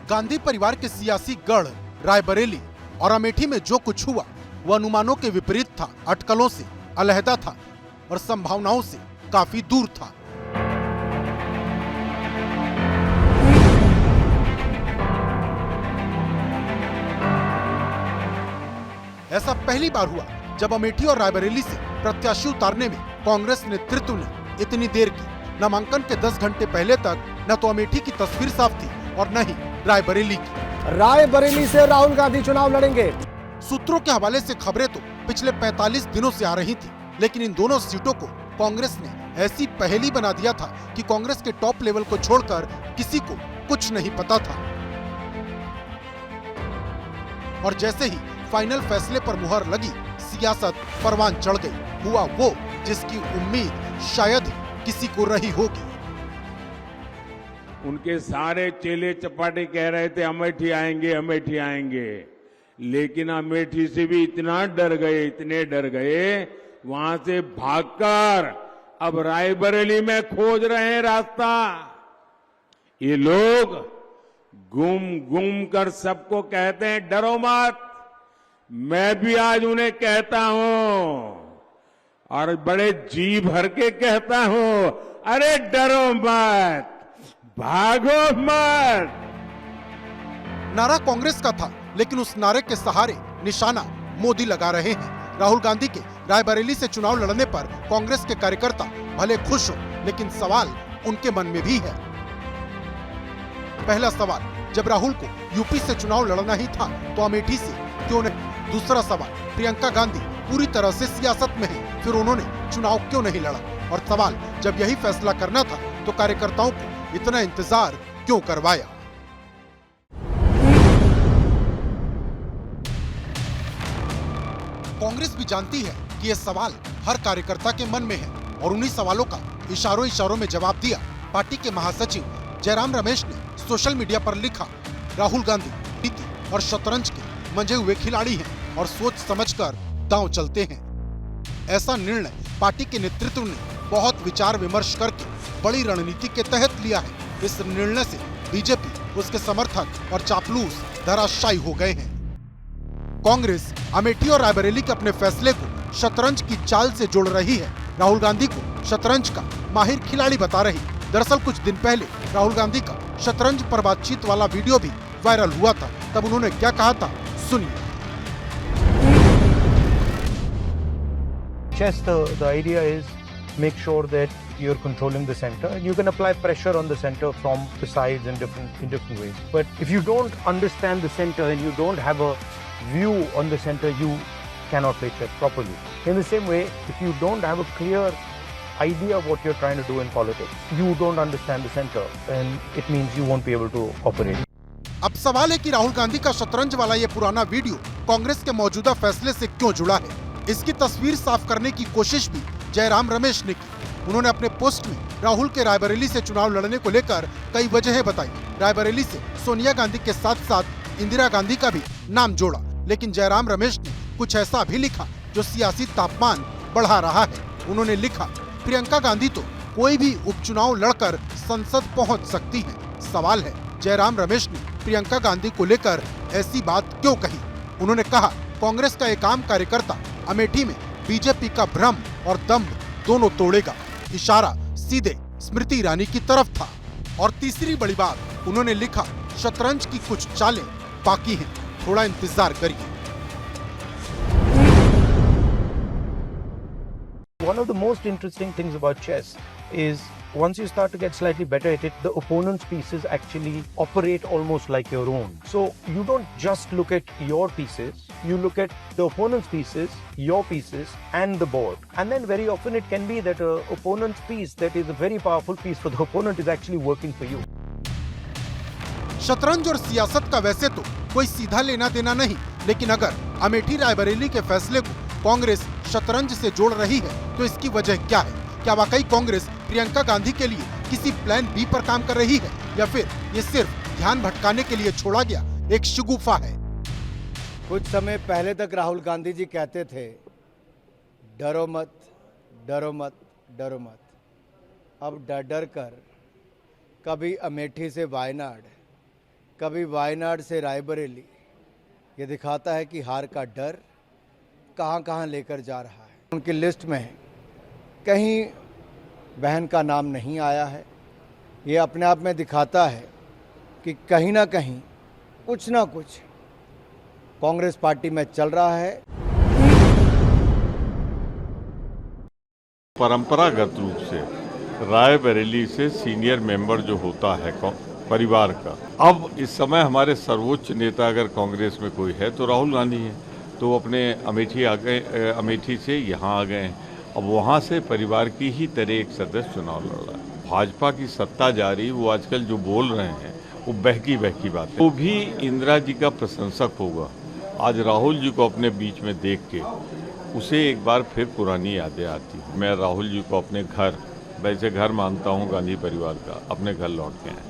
गांधी परिवार के सियासी गढ़ रायबरेली और अमेठी में जो कुछ हुआ वह अनुमानों के विपरीत था, अटकलों से अलहदा था और संभावनाओं से काफी दूर था। ऐसा पहली बार हुआ जब अमेठी और रायबरेली से प्रत्याशी उतारने में कांग्रेस नेतृत्व ने इतनी देर की। नामांकन के 10 घंटे पहले तक न तो अमेठी की तस्वीर साफ थी और न ही रायबरेली की। रायबरेली से राहुल गांधी चुनाव लड़ेंगे। सूत्रों के हवाले से खबरें तो पिछले 45 दिनों से आ रही थी, लेकिन इन दोनों सीटों को कांग्रेस ने ऐसी पहेली बना दिया था कि कांग्रेस के टॉप लेवल को छोड़कर किसी को कुछ नहीं पता था। और जैसे ही फाइनल फैसले पर मुहर लगी, सियासत परवान चढ़ गई। हुआ वो जिसकी उम्मीद शायद ही किसी को रही होगी। उनके सारे चेले चपाटे कह रहे थे अमेठी आएंगे, अमेठी आएंगे, लेकिन अमेठी से भी इतना डर गए, इतने डर गए, वहां से भागकर अब रायबरेली में खोज रहे हैं रास्ता। ये लोग घूम घूम कर सबको कहते हैं डरो मत। मैं भी आज उन्हें कहता हूं और बड़े जी भर के कहता हूं, अरे डरो मत, भागो मत। नारा कांग्रेस का था, लेकिन उस नारे के सहारे निशाना मोदी लगा रहे हैं। राहुल गांधी के रायबरेली से चुनाव लड़ने पर कांग्रेस के कार्यकर्ता भले खुश हो, लेकिन सवाल उनके मन में भी है। पहला सवाल, जब राहुल को यूपी से चुनाव लड़ना ही था तो अमेठी से क्यों नहीं? दूसरा सवाल, प्रियंका गांधी पूरी तरह से सियासत में है, फिर उन्होंने चुनाव क्यों नहीं लड़ा? और सवाल, जब यही फैसला करना था तो कार्यकर्ताओं को इतना इंतजार क्यों करवाया? कांग्रेस भी जानती है कि ये सवाल हर कार्यकर्ता के मन में है और उन्हीं सवालों का इशारों में जवाब दिया। पार्टी के महासचिव जयराम रमेश ने सोशल मीडिया पर लिखा, राहुल गांधी नीति और शतरंज के मंझे हुए खिलाड़ी हैं और सोच समझकर दांव चलते हैं। ऐसा निर्णय पार्टी के नेतृत्व ने बहुत विचार विमर्श करके बड़ी रणनीति के तहत लिया है। इस निर्णय से बीजेपी, उसके समर्थक और चापलूस धराशायी हो गए हैं। कांग्रेस अमेठी और रायबरेली के अपने फैसले को शतरंज की चाल से जोड़ रही है। राहुल गांधी को शतरंज का माहिर खिलाड़ी बता रही। दरअसल कुछ दिन पहले राहुल गांधी का शतरंज पर बातचीत वाला वीडियो भी वायरल हुआ था। तब उन्होंने क्या कहा था, सुनिए। Chess, the idea is make sure that you're controlling the center and you can apply pressure on the center from the sides in different ways. But if you don't understand the center and you don't have a view on the center, you cannot play chess properly. In the same way, if you don't have a clear idea of what you're trying to do in politics, you don't understand the center and it means you won't be able to operate. अब सवाल है कि राहुल गांधी का शतरंज वाला ये पुराना video Congress के मौजूदा फैसले से क्यों जुड़ा है? इसकी तस्वीर साफ करने की कोशिश भी जयराम रमेश ने की। उन्होंने अपने पोस्ट में राहुल के रायबरेली से चुनाव लड़ने को लेकर कई वजहें बताई। रायबरेली से सोनिया गांधी के साथ साथ इंदिरा गांधी का भी नाम जोड़ा, लेकिन जयराम रमेश ने कुछ ऐसा भी लिखा जो सियासी तापमान बढ़ा रहा है। उन्होंने लिखा, प्रियंका गांधी तो कोई भी उपचुनाव लड़कर संसद पहुंच सकती हैं। सवाल है, जयराम रमेश ने प्रियंका गांधी को लेकर ऐसी बात क्यों कही? उन्होंने कहा, कांग्रेस का एक आम कार्यकर्ता अमेठी में बीजेपी का भ्रम और दम्भ दोनों तोड़ेगा। इशारा सीधे स्मृति ईरानी की तरफ था। और तीसरी बड़ी बात, उन्होंने लिखा, शतरंज की कुछ चालें बाकी हैं, थोड़ा इंतजार करिए। One of the most interesting things about chess is once you start to get slightly better at it, the opponent's pieces actually operate almost like your own. So you don't just look at your pieces, you look at the opponent's pieces, your pieces and the board. And then very often it can be that an opponent's piece that is a very powerful piece for the opponent is actually working for you. शतरंज और सियासत का वैसे तो कोई सीधा लेना देना नहीं, लेकिन अगर अमेठी रायबरेली के फैसले को कांग्रेस शतरंज से जोड़ रही है तो इसकी वजह क्या है? क्या वाकई कांग्रेस प्रियंका गांधी के लिए किसी प्लान बी पर काम कर रही है या फिर ये सिर्फ ध्यान भटकाने के लिए छोड़ा गया एक शगुफा है? कुछ समय पहले तक राहुल गांधी जी कहते थे, डरो मत, डरो मत, डरो मत। अब डर डर कर कभी अमेठी से वायनाड, कभी वायनाड से रायबरेली, ये दिखाता है कि हार का डर कहां कहां लेकर जा रहा है। उनकी लिस्ट में कहीं बहन का नाम नहीं आया है। ये अपने आप में दिखाता है कि कहीं ना कहीं कुछ ना कुछ कांग्रेस पार्टी में चल रहा है। परंपरागत रूप से रायबरेली से सीनियर मेंबर जो होता है परिवार का, अब इस समय हमारे सर्वोच्च नेता अगर कांग्रेस में कोई है तो राहुल गांधी है। तो अपने अमेठी आ गए, अमेठी से यहाँ आ गए। अब वहाँ से परिवार की ही तरह एक सदस्य चुनाव लड़ रहा है। भाजपा की सत्ता जारी, वो आजकल जो बोल रहे हैं वो बहकी बहकी बात है। वो भी इंदिरा जी का प्रशंसक होगा। आज राहुल जी को अपने बीच में देख के उसे एक बार फिर पुरानी यादें आती हैं। मैं राहुल जी को अपने घर, वैसे घर मानता हूँ गांधी परिवार का, अपने घर लौट के आए।